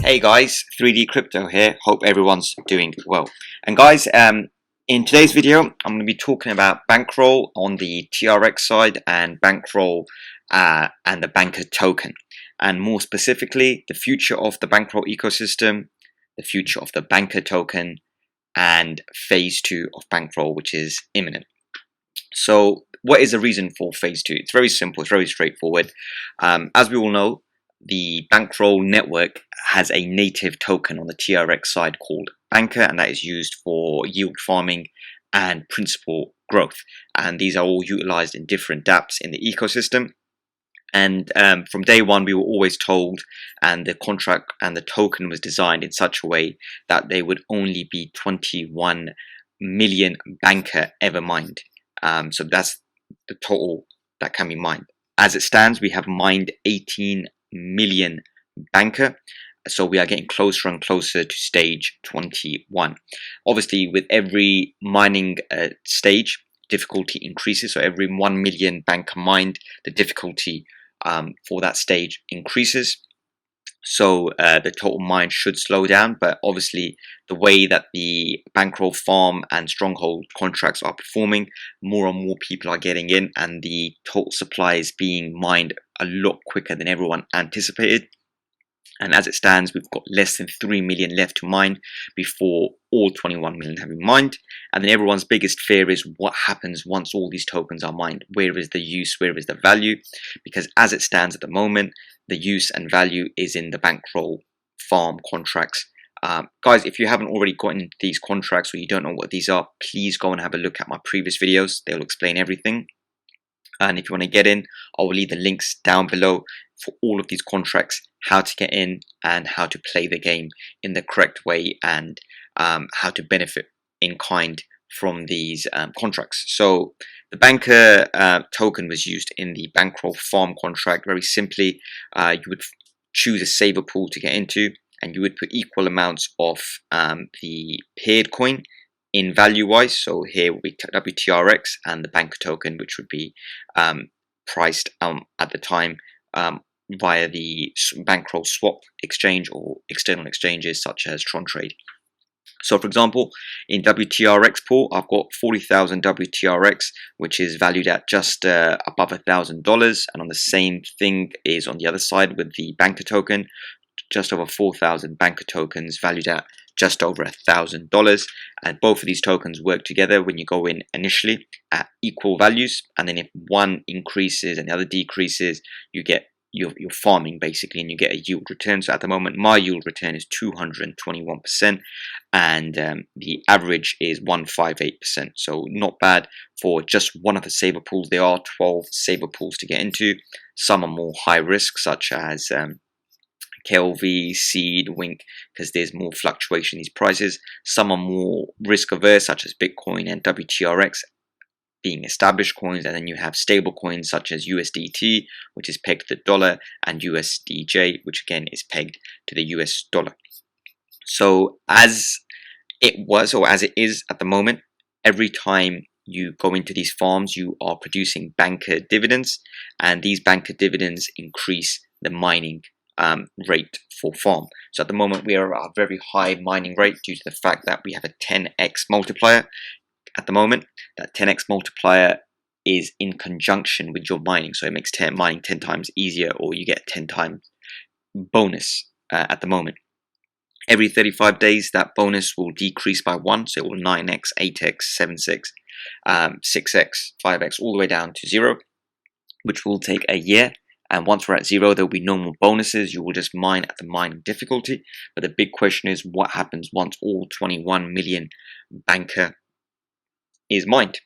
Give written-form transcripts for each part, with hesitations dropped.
Hey guys, 3D Crypto here. Hope everyone's doing well. And guys, in today's video, I'm going to be talking about Bankroll on the TRX side and Bankroll and the Banker token. And more specifically, the future of the Bankroll ecosystem, the future of the Banker token, and phase 2 of Bankroll, which is imminent. So what is the reason for phase 2? It's very simple, it's very straightforward. As we all know, the Bankroll network has a native token on the TRX side called Banker, and that is used for yield farming and principal growth. And these are all utilized in different dApps in the ecosystem. And from day one, we were always told, and the contract and the token was designed in such a way that they would only be 21 million Banker ever mined. So that's the total that can be mined. As it stands, we have mined 18 million Banker, so we are getting closer and closer to stage 21. Obviously, with every mining stage, difficulty increases. So every 1 million Banker mined, the difficulty for that stage increases. So the total mine should slow down, but obviously the way that the Bankroll farm and Stronghold contracts are performing, more and more people are getting in, and the total supply is being mined a lot quicker than everyone anticipated. And as it stands, we've got less than 3 million left to mine before all 21 million have been mined. And then everyone's biggest fear is what happens once all these tokens are mined. Where is the use? Where is the value? Because as it stands at the moment, the use and value is in the Bankroll farm contracts. Guys, if you haven't already gotten into these contracts or you don't know what these are, please go and have a look at my previous videos. They'll explain everything. And if you want to get in, I will leave the links down below for all of these contracts, how to get in and how to play the game in the correct way, and how to benefit in kind from these contracts. So the Banker token was used in the Bankroll farm contract. Very simply, you would choose a saver pool to get into, and you would put equal amounts of the paired coin in value wise. So here will be WTRX and the Banker token, which would be priced at the time via the Bankroll swap exchange or external exchanges such as TRON trade. So for example, in WTRX pool, I've got 40,000 WTRX, which is valued at just above $1,000. And on the same thing is on the other side with the Banker token, just over 4,000 Banker tokens valued at just over $1,000. And both of these tokens work together when you go in initially at equal values. And then if one increases and the other decreases, you get you're farming basically, and you get a yield return. So at the moment, my yield return is 221%, and the average is 158%. So not bad for just one of the saver pools. There are 12 saver pools to get into. Some are more high risk, such as KLV, Seed, Wink, because there's more fluctuation in these prices. Some are more risk averse, such as Bitcoin and WTRX, being established coins. And then you have stable coins such as USDT, which is pegged to the dollar, and USDJ, which again is pegged to the US dollar. So as it was, or as it is at the moment, every time you go into these farms, you are producing Banker dividends, and these Banker dividends increase the mining rate for farm. So at the moment, we are at a very high mining rate due to the fact that we have a 10x multiplier. At the moment, that 10x multiplier is in conjunction with your mining, so it makes mining 10 times easier, or you get 10 times bonus at the moment. Every 35 days, that bonus will decrease by 1, so it will 9x, 8x, 7x, 6x, 5x, all the way down to 0, which will take a year. And once we're at 0, there will be no more bonuses. You will just mine at the mining difficulty. But the big question is, what happens once all 21 million Banker is mined?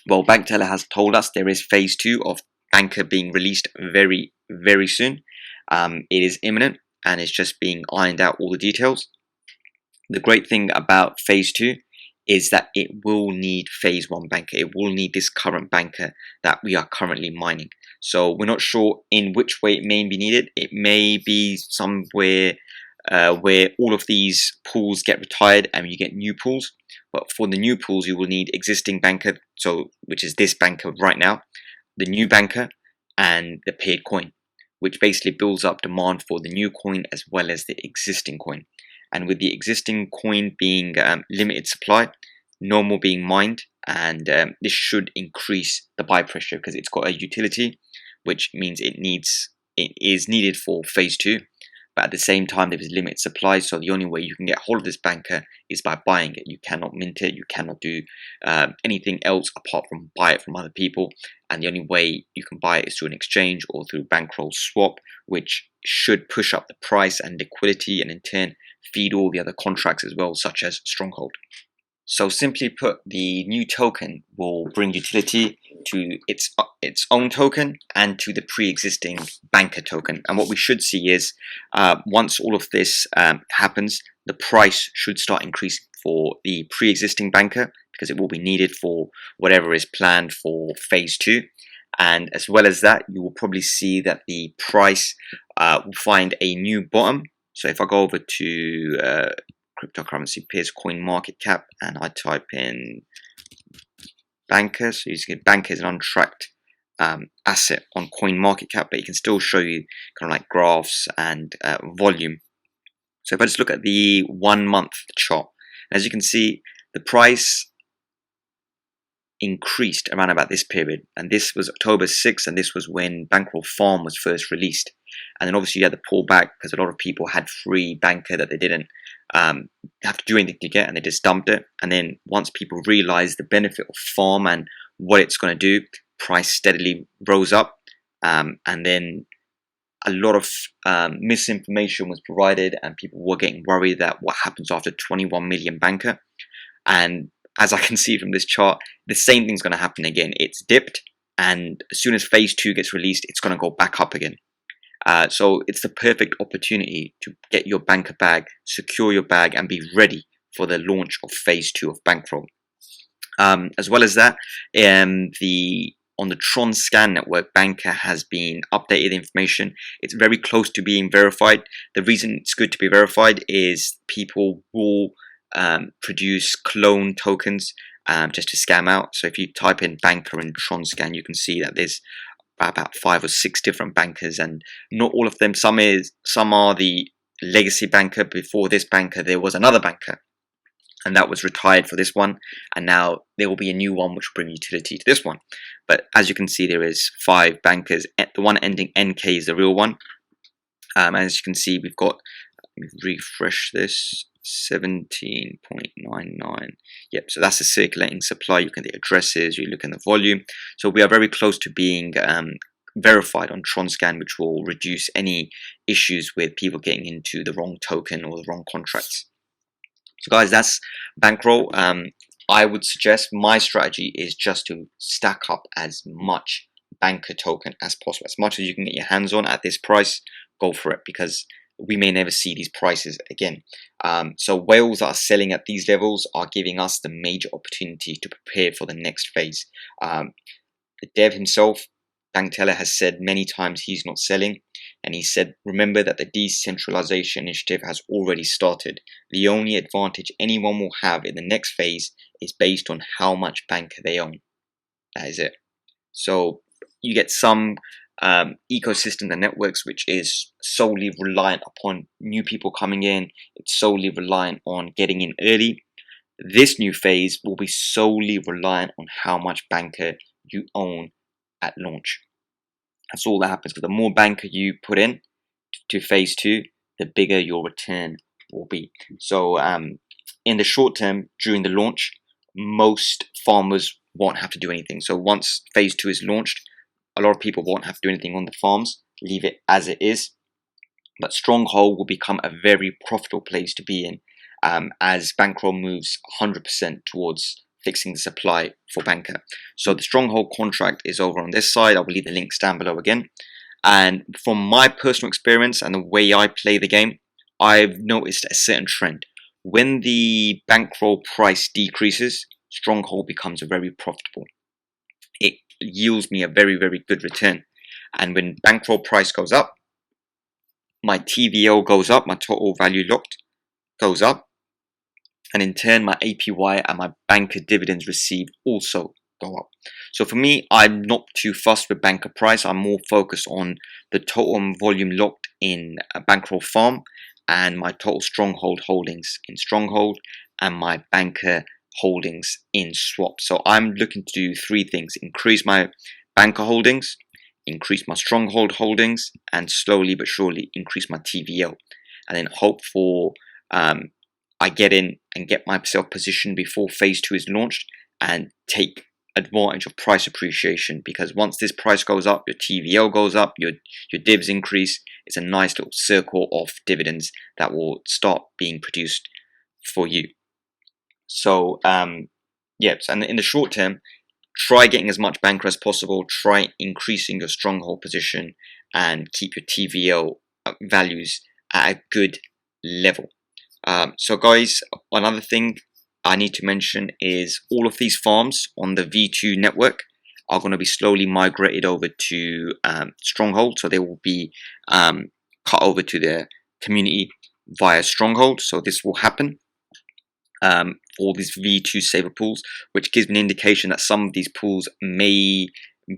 Well, BankTeller has told us there is phase 2 of Banker being released very, very soon. It is imminent, and it's just being ironed out, all the details. The great thing about phase 2 is that it will need phase 1 Banker. It will need this current Banker that we are currently mining. So we're not sure in which way it may be needed. It may be somewhere where all of these pools get retired and you get new pools. But for the new pools, you will need existing Banker, so which is this Banker right now, the new Banker, and the paid coin. which basically builds up demand for the new coin as well as the existing coin. And with the existing coin being limited supply, no more being mined, and this should increase the buy pressure because it's got a utility, which means it is needed for phase 2. But at the same time, there is limited supply, so the only way you can get hold of this banker is by buying it. You cannot mint it, you cannot do anything else apart from buy it from other people. And the only way you can buy it is through an exchange or through bankroll swap, which should push up the price and liquidity, and in turn feed all the other contracts as well, such as Stronghold. So simply put, the new token will bring utility to its own token and to the pre-existing banker token. And what we should see is once all of this happens, the price should start increasing for the pre-existing banker because it will be needed for whatever is planned for phase 2. And as well as that, you will probably see that the price will find a new bottom. So if I go over to cryptocurrency pairs coin market cap and I type in banker, so you can get banker is an untracked asset on coin market cap, but it can still show you kind of like graphs and volume. So if I just look at the 1 month chart, as you can see, the price increased around about this period, and this was October 6th, and this was when Bankroll Farm was first released. And then obviously you had the pullback because a lot of people had free banker that they didn't have to do anything to get, and they just dumped it. And then once people realized the benefit of farm and what it's going to do, price steadily rose up, and then a lot of misinformation was provided, and people were getting worried that what happens after 21 million banker. And as I can see from this chart, the same thing's going to happen again. It's dipped, and as soon as phase 2 gets released, it's going to go back up again. So it's the perfect opportunity to get your banker bag, secure your bag, and be ready for the launch of phase 2 of Bankroll. As well as that, on the TRON scan network, banker has been updated information. It's very close to being verified. The reason it's good to be verified is people will produce clone tokens just to scam out. So if you type in banker and TRON scan, you can see that there's about 5 or 6 different bankers, and not all of them. Some are the legacy banker. Before this banker, there was another banker, and that was retired for this one, and now there will be a new one which will bring utility to this one. But as you can see, there is 5 bankers. The one ending NK is the real one. As you can see, we've got, let me refresh this, 17.99. Yep, so that's the circulating supply. You can the addresses, you look in the volume. So we are very close to being verified on TRON scan, which will reduce any issues with people getting into the wrong token or the wrong contracts. So guys, that's Bankroll. I would suggest my strategy is just to stack up as much banker token as possible. As much as you can get your hands on at this price, go for it, because we may never see these prices again. So whales that are selling at these levels are giving us the major opportunity to prepare for the next phase. The dev himself, Bank Teller, has said many times he's not selling, and he said, remember that the decentralization initiative has already started. The only advantage anyone will have in the next phase is based on how much banker they own. That is it. So you get some ecosystem and networks which is solely reliant upon new people coming in. It's solely reliant on getting in early. This new phase will be solely reliant on how much banker you own at launch. That's all that happens, because the more banker you put in to phase 2, the bigger your return will be. So in the short term, during the launch, most farmers won't have to do anything. So once phase 2 is launched, a lot of people won't have to do anything on the farms, leave it as it is. But Stronghold will become a very profitable place to be in as Bankroll moves 100% towards fixing the supply for banker. So the Stronghold contract is over on this side. I will leave the links down below again. And from my personal experience and the way I play the game, I've noticed a certain trend. When the Bankroll price decreases, Stronghold becomes very profitable. It yields me a very, very good return. And when Bankroll price goes up, my TVL goes up, my total value locked goes up, and in turn my APY and my banker dividends received also go up. So for me, I'm not too fussed with banker price. I'm more focused on the total volume locked in a bankroll farm and my total stronghold holdings in stronghold and my banker holdings in swap. So I'm looking to do three things: increase my banker holdings, increase my stronghold holdings, and slowly but surely increase my TVL, and then hope for I get in and get myself positioned before phase 2 is launched and take advantage of price appreciation, because once this price goes up, your TVL goes up, your divs increase. It's a nice little circle of dividends that will start being produced for you. So yeah, and in the short term, try getting as much banker as possible, try increasing your stronghold position, and keep your TVL values at a good level. So guys, another thing I need to mention is all of these farms on the V2 network are going to be slowly migrated over to Stronghold. So they will be cut over to their community via Stronghold. So this will happen for all these V2 saver pools, which gives me an indication that some of these pools may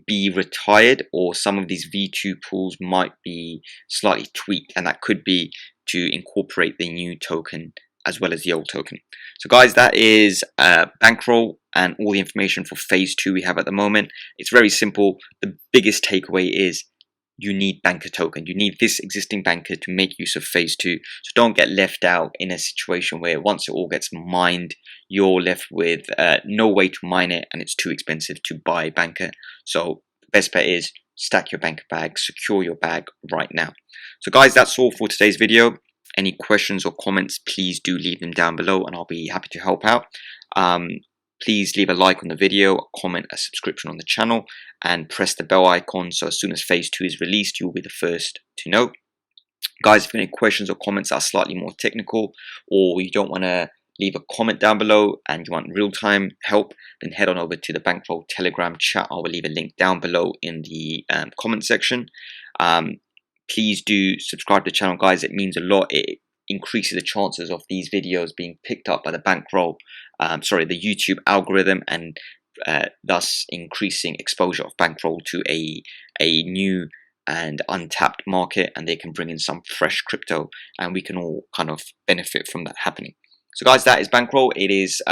be retired, or some of these V2 pools might be slightly tweaked, and that could be to incorporate the new token as well as the old token. So guys, that is bankroll and all the information for phase 2 we have at the moment. It's very simple. The biggest takeaway is you need banker token. You need this existing banker to make use of phase 2. So don't get left out in a situation where once it all gets mined, you're left with no way to mine it and it's too expensive to buy banker. So the best bet is stack your banker bag, secure your bag right now. So guys, that's all for today's video. Any questions or comments, please do leave them down below and I'll be happy to help out. Please leave a like on the video, a comment, a subscription on the channel, and press the bell icon so as soon as phase 2 is released, you'll be the first to know. Guys, if you have any questions or comments that are slightly more technical, or you don't want to leave a comment down below and you want real-time help, then head on over to the Bankroll Telegram chat. I will leave a link down below in the comment section. Please do subscribe to the channel, guys. It means a lot. It increases the chances of these videos being picked up by the bankroll, the YouTube algorithm, and thus increasing exposure of bankroll to a new and untapped market, and they can bring in some fresh crypto, and we can all kind of benefit from that happening. So guys, that is bankroll. It is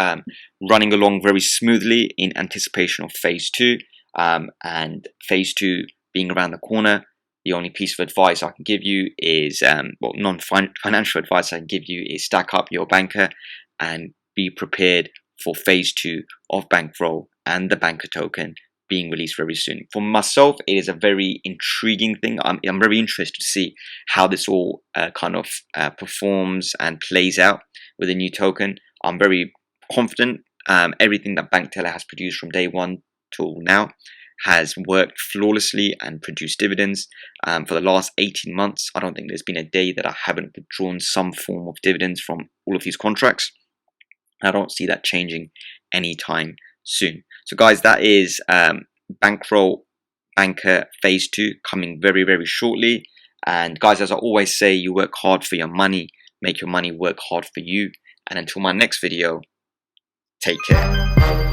running along very smoothly in anticipation of phase 2, and phase 2 being around the corner. The only piece of advice I can give you is, well, non-financial advice I can give you is stack up your banker and be prepared for phase 2 of bankroll and the banker token being released very soon. For myself, it is a very intriguing thing. I'm very interested to see how this all kind of performs and plays out with a new token. I'm very confident. Everything that BankTeller has produced from day 1 till now has worked flawlessly and produced dividends for the last 18 months. I don't think there's been a day that I haven't withdrawn some form of dividends from all of these contracts. I don't see that changing anytime soon. So guys, that is bankroll banker phase 2 coming very, very shortly. And guys, as I always say, you work hard for your money, make your money work hard for you. And until my next video, take care.